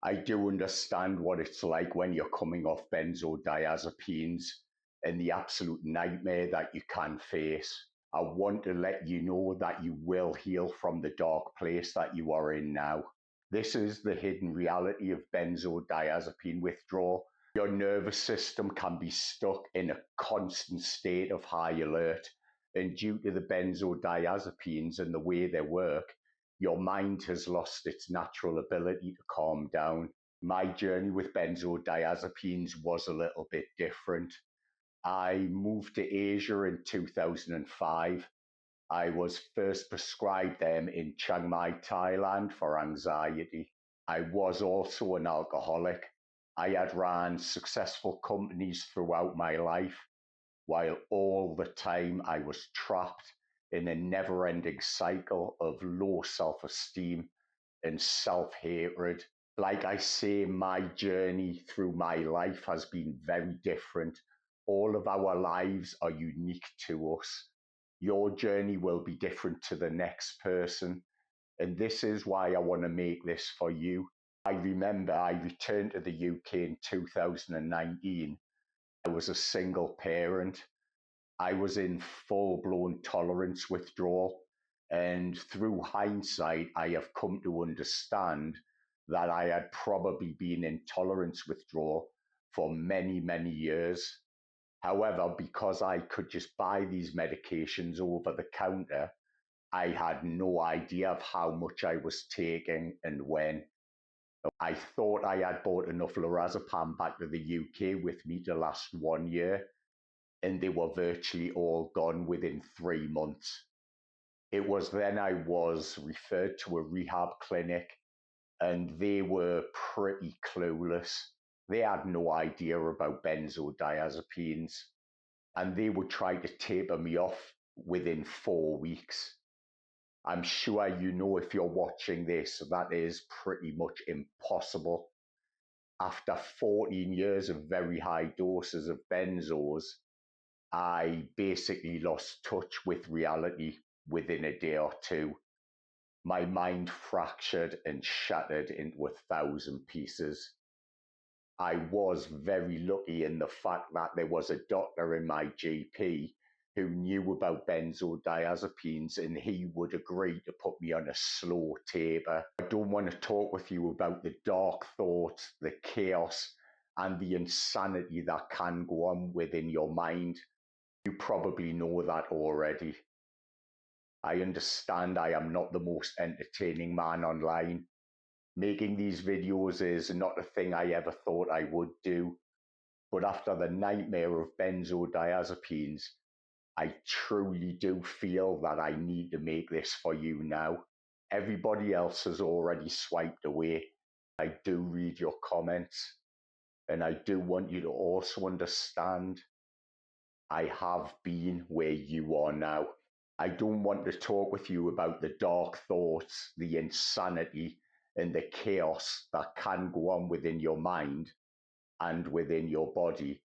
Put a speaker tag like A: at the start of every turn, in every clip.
A: I do understand what it's like when you're coming off benzodiazepines and the absolute nightmare that you can face. I want to let you know that you will heal from the dark place that you are in now. This is the hidden reality of benzodiazepine withdrawal. Your nervous system can be stuck in a constant state of high alert, and due to the benzodiazepines and the way they work, your mind has lost its natural ability to calm down. My journey with benzodiazepines was a little bit different. I moved to Asia in 2005. I was first prescribed them in Chiang Mai, Thailand for anxiety. I was also an alcoholic. I had ran successful companies throughout my life, while all the time I was trapped in a never ending cycle of low self esteem and self hatred. Like I say, my journey through my life has been very different. All of our lives are unique to us. Your journey will be different to the next person. And this is why I want to make this for you. I remember I returned to the UK in 2019. I was a single parent. I was in full blown tolerance withdrawal. And through hindsight, I have come to understand that I had probably been in tolerance withdrawal for many, many years. However, because I could just buy these medications over the counter, I had no idea of how much I was taking and when. I thought I had bought enough lorazepam back to the UK with me to last 1 year, and they were virtually all gone within 3 months. It was then I was referred to a rehab clinic, and they were pretty clueless. They had no idea about benzodiazepines, and they would try to taper me off within 4 weeks. I'm sure you know, if you're watching this, that is pretty much impossible. After 14 years of very high doses of benzos, I basically lost touch with reality within a day or two. My mind fractured and shattered into 1,000 pieces. I was very lucky in the fact that there was a doctor in my GP who knew about benzodiazepines, and he would agree to put me on a slow taper. I don't want to talk with you about the dark thoughts, the chaos, and the insanity that can go on within your mind. You probably know that already. I understand I am not the most entertaining man online. Making these videos is not a thing I ever thought I would do, but after the nightmare of benzodiazepines, I truly do feel that I need to make this for you now. Everybody else has already swiped away. I do read your comments, and I do want you to also understand I have been where you are now. I don't want to talk with you about the dark thoughts, the insanity, and the chaos that can go on within your mind and within your body.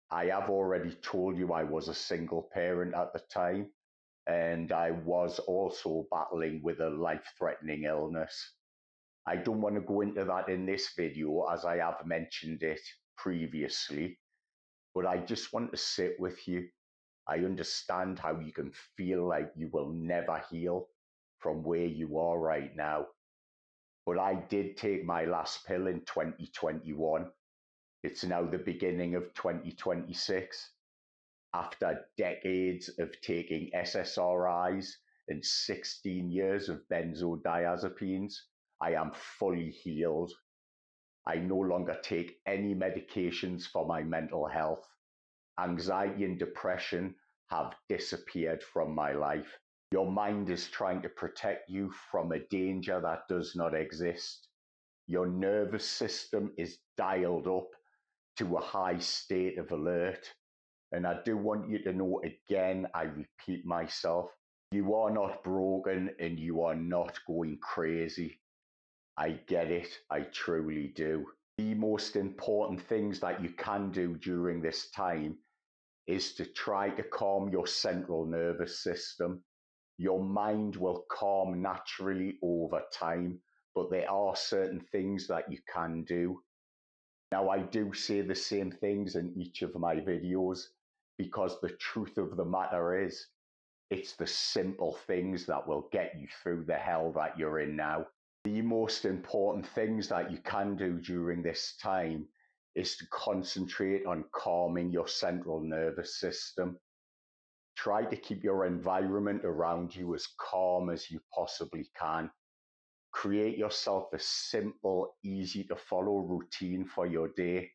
A: I have already told you I was a single parent at the time, and I was also battling with a life-threatening illness. I don't want to go into that in this video, as I have mentioned it previously, but I just want to sit with you. I understand how you can feel like you will never heal from where you are right now. But I did take my last pill in 2021. It's now the beginning of 2026. After decades of taking SSRIs and 16 years of benzodiazepines, I am fully healed. I no longer take any medications for my mental health. Anxiety and depression have disappeared from my life. Your mind is trying to protect you from a danger that does not exist. Your nervous system is dialed up to a high state of alert. And I do want you to know, again, I repeat myself, you are not broken and you are not going crazy. I get it, I truly do. The most important things that you can do during this time is to try to calm your central nervous system. Your mind will calm naturally over time but there are certain things that you can do. Now, I do say the same things in each of my videos because the truth of the matter is, it's the simple things that will get you through the hell that you're in now. The most important things that you can do during this time is to concentrate on calming your central nervous system. Try to keep your environment around you as calm as you possibly can. Create yourself a simple, easy to follow routine for your day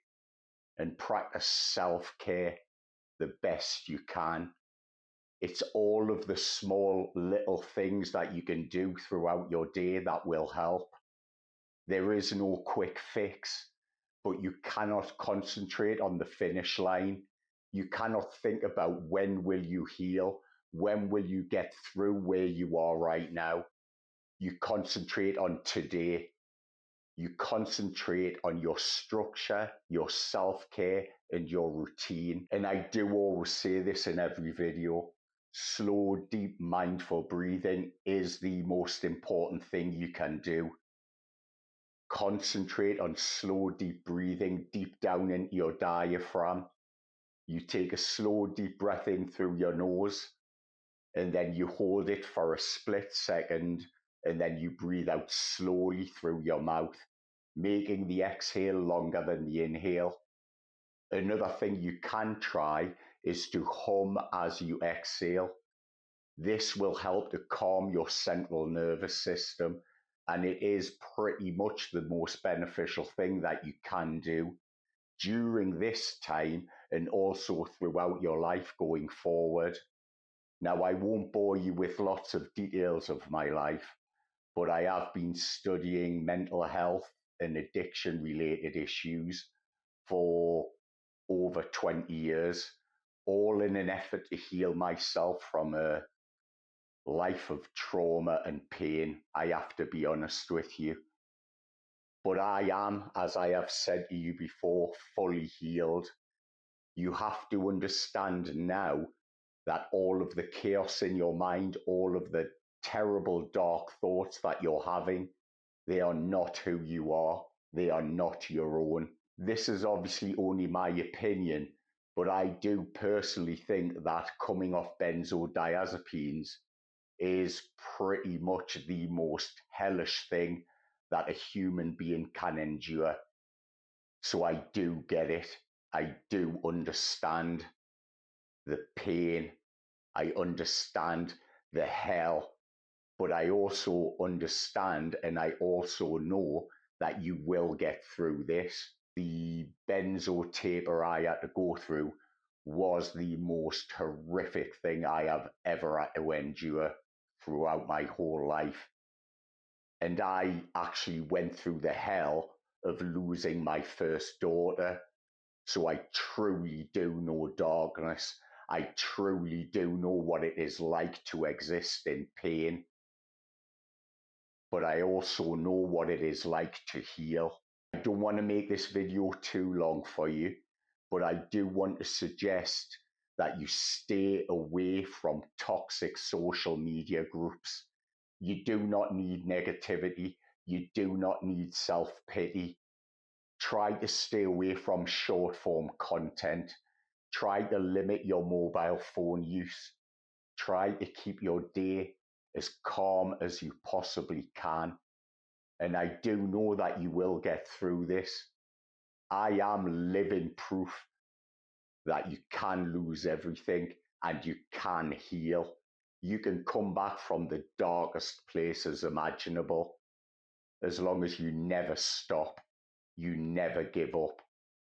A: and practice self-care the best you can. It's all of the small little things that you can do throughout your day that will help. There is no quick fix, but you cannot concentrate on the finish line. You cannot think about when will you heal, when will you get through where you are right now. You concentrate on today. You concentrate on your structure, your self-care, and your routine. And I do always say this in every video. Slow, deep, mindful breathing is the most important thing you can do. Concentrate on slow, deep breathing deep down into your diaphragm. You take a slow, deep breath in through your nose, and then you hold it for a split second, and then you breathe out slowly through your mouth, making the exhale longer than the inhale. Another thing you can try is to hum as you exhale. This will help to calm your central nervous system, and it is pretty much the most beneficial thing that you can do during this time and also throughout your life going forward. Now, I won't bore you with lots of details of my life, but I have been studying mental health and addiction related issues for over 20 years, all in an effort to heal myself from a life of trauma and pain, I have to be honest with you. But I am, as I have said to you before, fully healed. You have to understand now that all of the chaos in your mind, all of the terrible dark thoughts that you're having, they are not who you are. They are not your own. This is obviously only my opinion, but I do personally think that coming off benzodiazepines is pretty much the most hellish thing that a human being can endure. So I do get it. I do understand the pain. I understand the hell. But I also understand and I also know that you will get through this. The benzo taper I had to go through was the most horrific thing I have ever had to endure throughout my whole life. And I actually went through the hell of losing my first daughter. So I truly do know darkness. I truly do know what it is like to exist in pain. But I also know what it is like to heal. I don't want to make this video too long for you, but I do want to suggest that you stay away from toxic social media groups. You do not need negativity. You do not need self-pity. Try to stay away from short-form content. Try to limit your mobile phone use. Try to keep your day as calm as you possibly can. And I do know that you will get through this. I am living proof that you can lose everything and you can heal. You can come back from the darkest places imaginable as long as you never stop, you never give up.